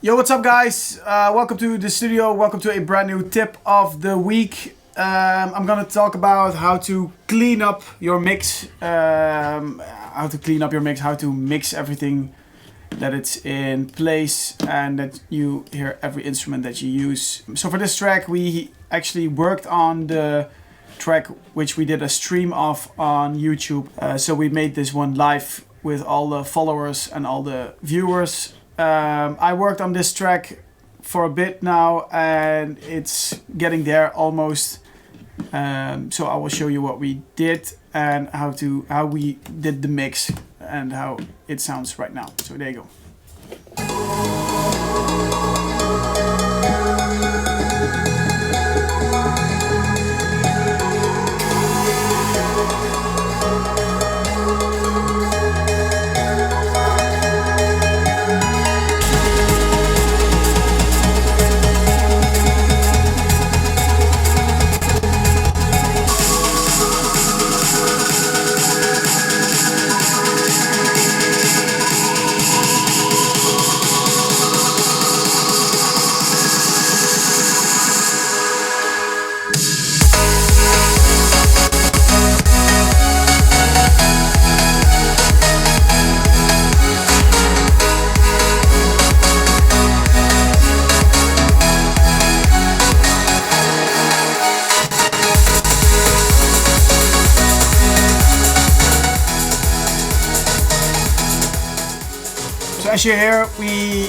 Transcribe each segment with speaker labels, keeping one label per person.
Speaker 1: Yo, what's up guys? Welcome to the studio, welcome to a brand new tip of the week. I'm gonna talk about how to clean up your mix, how to mix everything, that it's in place and that you hear every instrument that you use. So for this track we actually worked on the track which we did a stream of on YouTube. So we made this one live with all the followers and all the viewers. I worked on this track for a bit now and it's getting there almost. So I will show you what we did and how we did the mix and how it sounds right now. So there you go. So as you hear, we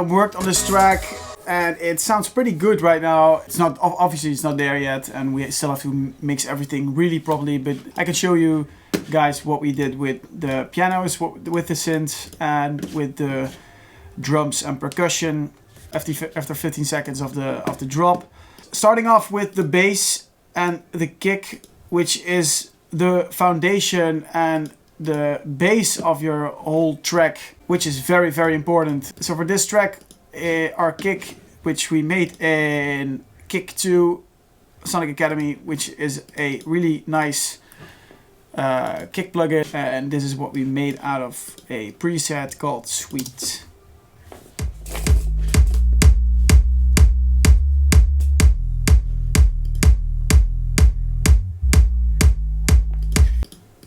Speaker 1: worked on this track and it sounds pretty good right now. It's not, obviously it's not there yet and we still have to mix everything really properly, but I can show you guys what we did with the pianos, with the synths and with the drums and percussion after 15 seconds of the drop. Starting off with the bass and the kick, which is the foundation and the base of your whole track, which is very, very important. So for this track, our kick, which we made in Kick 2 Sonic Academy, which is a really nice kick plugin, and this is what we made out of a preset called Sweet.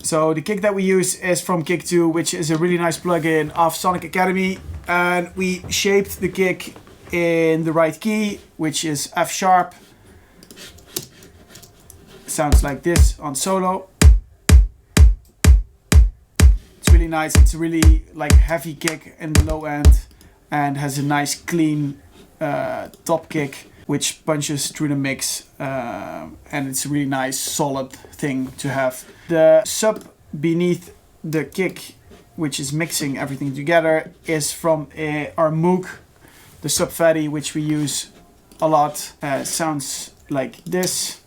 Speaker 1: So the kick that we use is from Kick 2, which is a really nice plugin of Sonic Academy. And we shaped the kick in the right key, which is F sharp. Sounds like this on solo. It's really nice. It's a really like heavy kick in the low end and has a nice clean top kick, which punches through the mix, and it's a really nice solid thing to have. The sub beneath the kick, which is mixing everything together, is from our Moog, the sub fatty, which we use a lot. Sounds like this.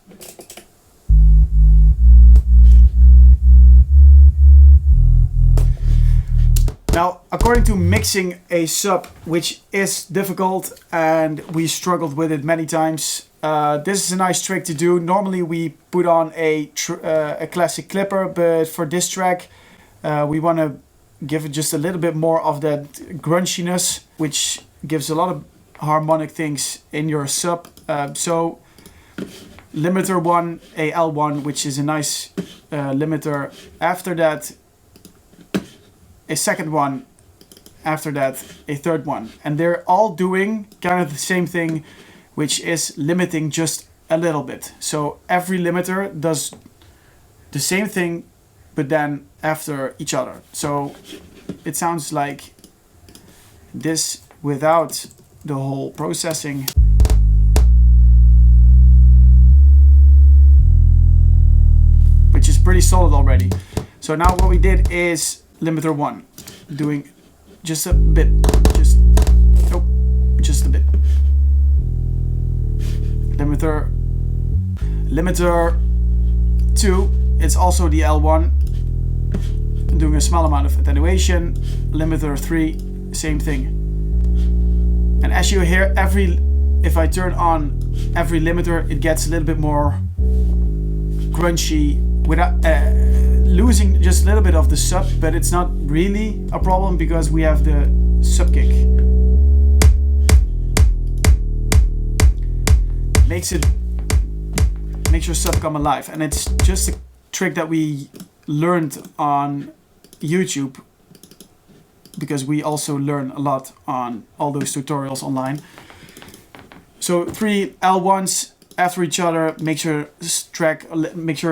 Speaker 1: Now, according to mixing a sub, which is difficult and we struggled with it many times, this is a nice trick to do. Normally we put on a classic clipper, but for this track we want to give it just a little bit more of that grunchiness, which gives a lot of harmonic things in your sub. So limiter 1, a L1, which is a nice limiter. After that, a second one, after that a third one, and they're all doing kind of the same thing, which is limiting just a little bit. So every limiter does the same thing but then after each other. So it sounds like this without the whole processing. Which is pretty solid already. So now what we did is limiter 1, doing just a bit, just a bit. Limiter 2, it's also the L1, doing a small amount of attenuation. Limiter 3, same thing. And as you hear, if I turn on every limiter, it gets a little bit more crunchy without losing just a little bit of the sub, but it's not really a problem because we have the sub kick. makes your sub come alive. And it's just a trick that we learned on YouTube, because we also learn a lot on all those tutorials online. So 3 L1s after each other, make sure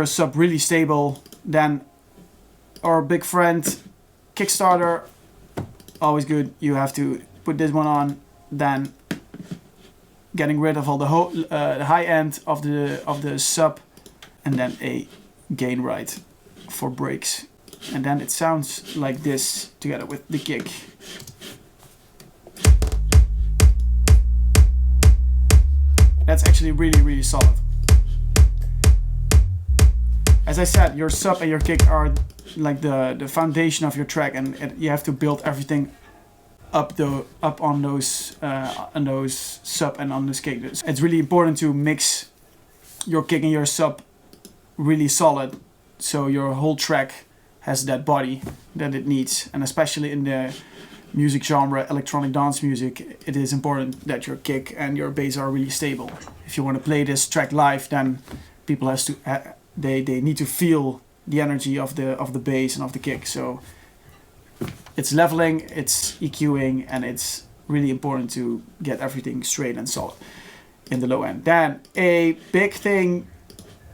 Speaker 1: a sub really stable. Then our big friend Kickstarter, always good. You have to put this one on, then getting rid of all the high end of the sub, and then a gain right for breaks. And then it sounds like this together with the kick. That's actually really, really solid. As I said, your sub and your kick are like the foundation of your track, and you have to build everything up on those sub and on those kick. It's really important to mix your kick and your sub really solid, so your whole track has that body that it needs. And especially in the music genre, electronic dance music, it is important that your kick and your bass are really stable. If you want to play this track live, then people they need to feel the energy of the bass and of the kick. So it's leveling, it's EQing, and it's really important to get everything straight and solid in the low end. Then a big thing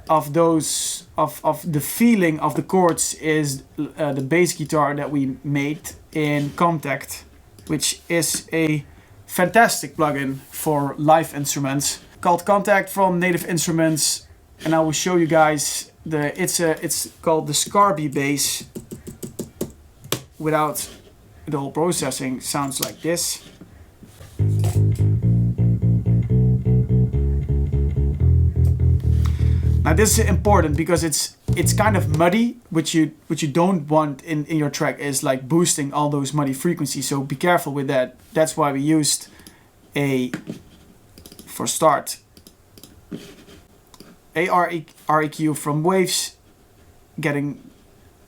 Speaker 1: of the feeling of the chords is the bass guitar that we made in Contact, which is a fantastic plugin for live instruments, called Contact from Native Instruments. And I will show you guys it's called the Scarby bass. Without the whole processing, sounds like this. Now this is important because it's kind of muddy, which you don't want in your track, is like boosting all those muddy frequencies. So be careful with that. That's why we used for start a REQ from Waves, getting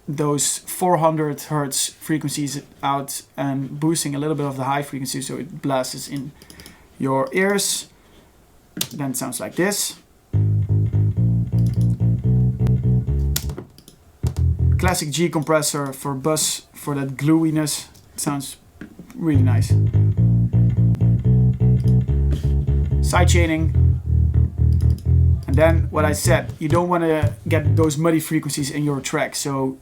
Speaker 1: those 400 hertz frequencies out and boosting a little bit of the high frequency so it blasts in your ears. Then it sounds like this. Classic G compressor for bus, for that gluiness. It sounds really nice. Sidechaining. And then what I said, you don't want to get those muddy frequencies in your track. So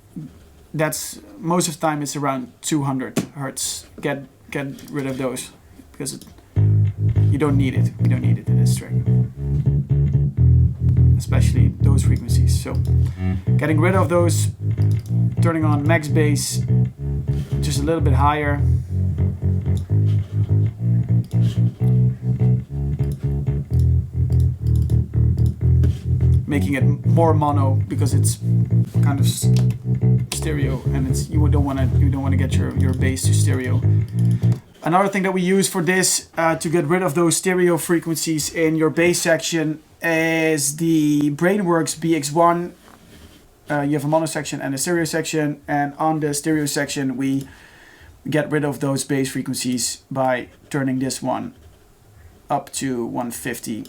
Speaker 1: that's most of the time it's around 200 hertz. Get rid of those because you don't need it. We don't need it in this track, especially those frequencies. So getting rid of those, turning on max bass just a little bit higher. Making it more mono because it's kind of stereo, and you don't want to get your bass to stereo. Another thing that we use for this to get rid of those stereo frequencies in your bass section is the Brainworks BX1. You have a mono section and a stereo section, and on the stereo section we get rid of those bass frequencies by turning this one up to 150.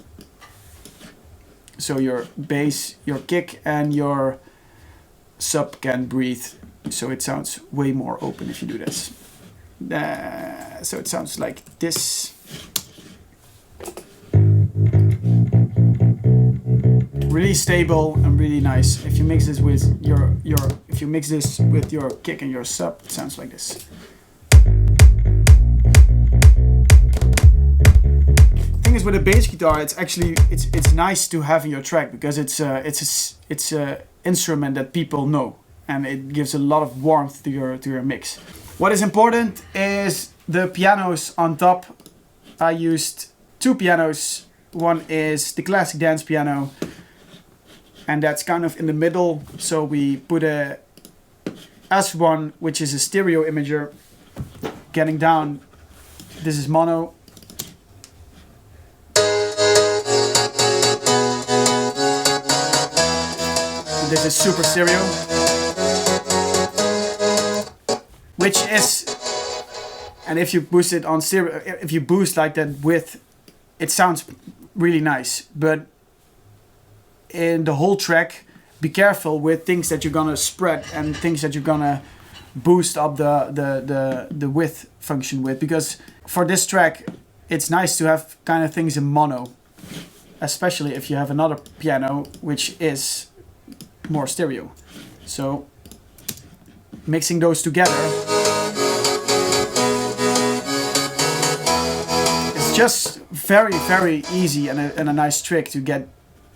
Speaker 1: So your bass, your kick, and your sub can breathe. So it sounds way more open if you do this. So it sounds like this. Really stable and really nice. If you mix this with your kick and your sub, it sounds like this. Thing is, with a bass guitar, it's actually it's nice to have in your track because it's a instrument that people know, and it gives a lot of warmth to your mix. What is important is the pianos on top. I used 2 pianos. One is the classic dance piano, and that's kind of in the middle. So we put a S1, which is a stereo imager. Getting down, this is mono. This is super stereo, which is, and if you boost it on stereo, if you boost like that width, it sounds really nice. But in the whole track, be careful with things that you're gonna spread and things that you're gonna boost up the width function with, because for this track it's nice to have kind of things in mono, especially if you have another piano which is more stereo. So mixing those together, it's just very easy and a nice trick to get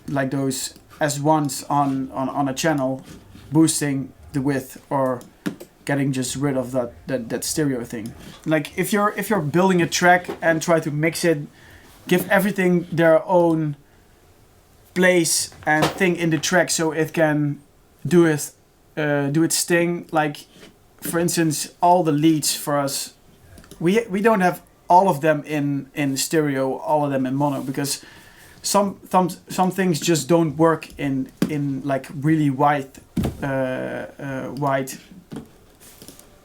Speaker 1: like those S1s on a channel, boosting the width or getting just rid of that stereo thing. Like if you're building a track and try to mix it, give everything their own place and thing in the track so it can do its thing. Like for instance, all the leads for us, we don't have all of them in stereo, all of them in mono, because some things just don't work in like really wide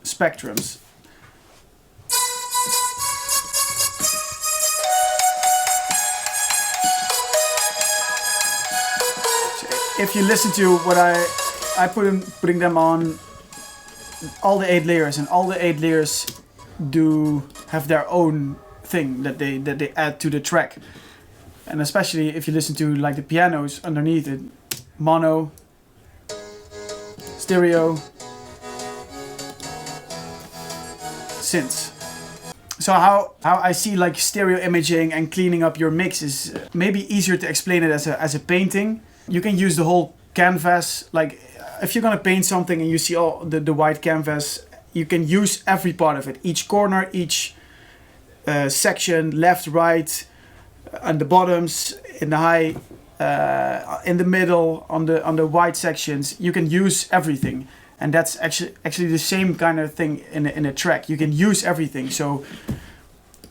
Speaker 1: spectrums. So if you listen to what I putting them on all the 8 layers, and all the 8 layers do have their own thing that they add to the track. And especially if you listen to like the pianos underneath it, mono, stereo, synths. So how I see like stereo imaging and cleaning up your mix is maybe easier to explain it as a painting. You can use the whole canvas. Like if you're gonna paint something and you see all the white canvas, you can use every part of it, each corner, each section, left, right, and the bottoms, in the high, in the middle, on the white sections. You can use everything, and that's actually the same kind of thing in a track. You can use everything. So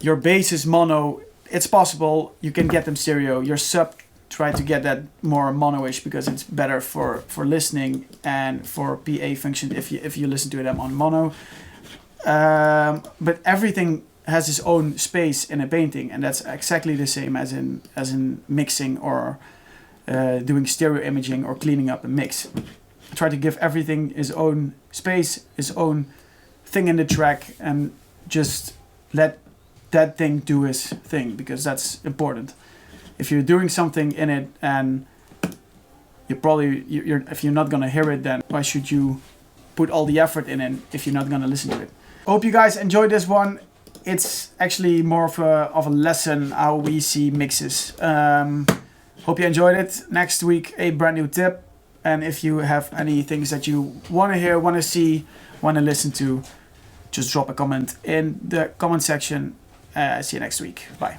Speaker 1: your bass is mono, it's possible. You can get them stereo. Your sub, try to get that more mono-ish because it's better for listening and for PA function if you listen to them on mono. But everything has its own space in a painting, and that's exactly the same as in mixing or doing stereo imaging or cleaning up a mix. Try to give everything its own space, its own thing in the track, and just let that thing do its thing, because that's important. If you're doing something in it and if you're not gonna hear it, then why should you put all the effort in it if you're not gonna listen to it? Hope you guys enjoyed this one. It's actually more of a lesson how we see mixes. Hope you enjoyed it. Next week a brand new tip, and if you have any things that you want to hear, want to see, want to listen to, just drop a comment in the comment section. See you next week. Bye.